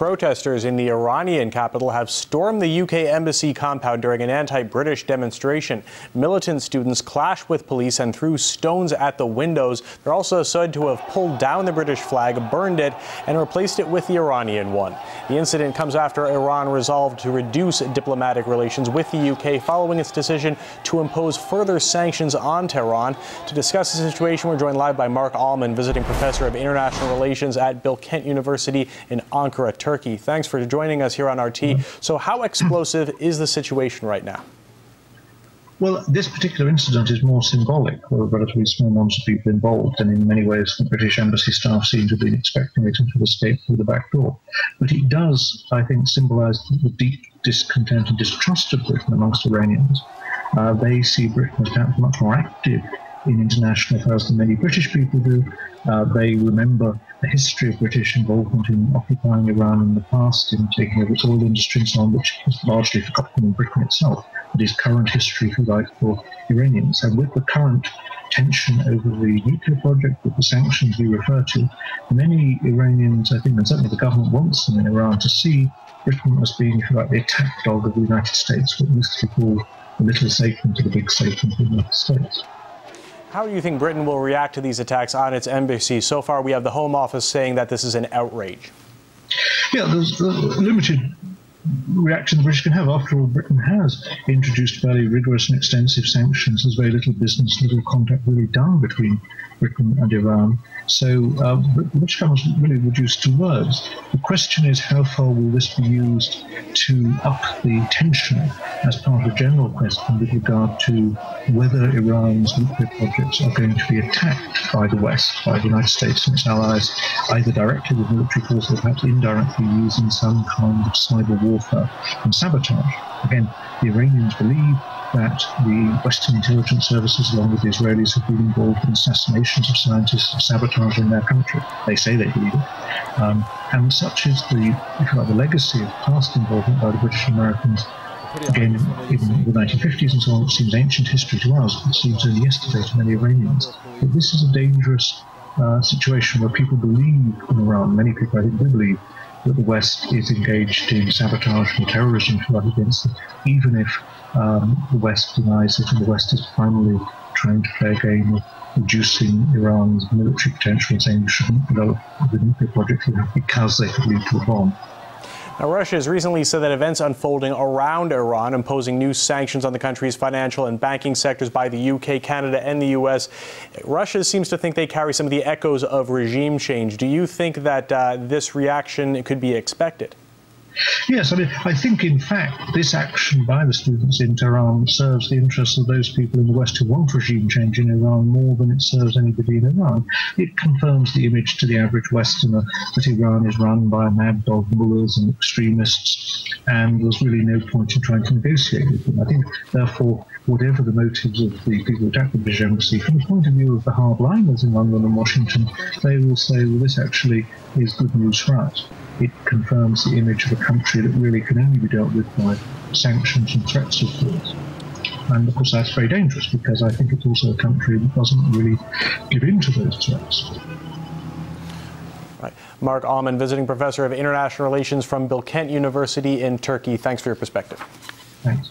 Protesters in the Iranian capital have stormed the UK embassy compound during an anti-British demonstration. Militant students clashed with police and threw stones at the windows. They're also said to have pulled down the British flag, burned it, and replaced it with the Iranian one. The incident comes after Iran resolved to reduce diplomatic relations with the UK following its decision to impose further sanctions on Tehran. To discuss the situation, we're joined live by Mark Alman, visiting professor of international relations at Bilkent University in Ankara, Turkey. Thanks for joining us here on RT. So how explosive is the situation right now? Well, this particular incident is more symbolic for a relatively small number of people involved, and in many ways the British embassy staff seem to have been expecting it to escape through the back door. But it does, I think, symbolise the deep discontent and distrust of Britain amongst Iranians. They see Britain as perhaps much more active in international affairs than many British people do. They remember the history of British involvement in occupying Iran in the past, in taking over its oil industry and so on, which is largely forgotten in Britain itself. It is current history, if you like, for Iranians. And with the current tension over the nuclear project, with the sanctions we refer to, many Iranians, I think, and certainly the government wants them in Iran, to see Britain as being, if you like, the attack dog of the United States, what used to be called the little Satan to the big Satan of the United States. How do you think Britain will react to these attacks on its embassy? So far, we have the Home Office saying that this is an outrage. Yeah, there's a limited reaction the British can have. After all, Britain has introduced fairly rigorous and extensive sanctions. There's very little business, little contact really done between Britain and Iran. So the British government is really reduced to words. The question is, how far will this be used to up the tension as part of a general question with regard to whether Iran's nuclear projects are going to be attacked by the West, by the United States and its allies, either directly with military force or perhaps indirectly using some kind of cyber warfare and sabotage. Again, the Iranians believe that the Western intelligence services, along with the Israelis, have been involved in assassinations of scientists and sabotage in their country. They say they believe it. And such is the, if you like, the legacy of past involvement by the British and Americans, again, in the 1950s and so on. It seems ancient history to us, but it seems only yesterday to many Iranians. But this is a dangerous situation where people believe in Iran, many people I think do believe, that the West is engaged in sabotage and terrorism against them, even if the West denies it, and the West is primarily trying to play a game of reducing Iran's military potential and saying you shouldn't develop the nuclear project because they could lead to a bomb. Now, Russia has recently said that events unfolding around Iran, imposing new sanctions on the country's financial and banking sectors by the UK, Canada, and the US. Russia seems to think they carry some of the echoes of regime change. Do you think that this reaction could be expected? Yes, I mean, I think, in fact, this action by the students in Tehran serves the interests of those people in the West who want regime change in Iran more than it serves anybody in Iran. It confirms the image to the average Westerner that Iran is run by mad dog mullahs and extremists, and there's really no point in trying to negotiate with them. I think, therefore, whatever the motives of the people who attack the British embassy, from the point of view of the hardliners in London and Washington, they will say, well, this actually is good news for us. It confirms the image of a country that really can only be dealt with by sanctions and threats of force. And of course that's very dangerous, because I think it's also a country that doesn't really give in to those threats. Right. Mark Alman, visiting professor of international relations from Bilkent University in Turkey. Thanks for your perspective. Thanks.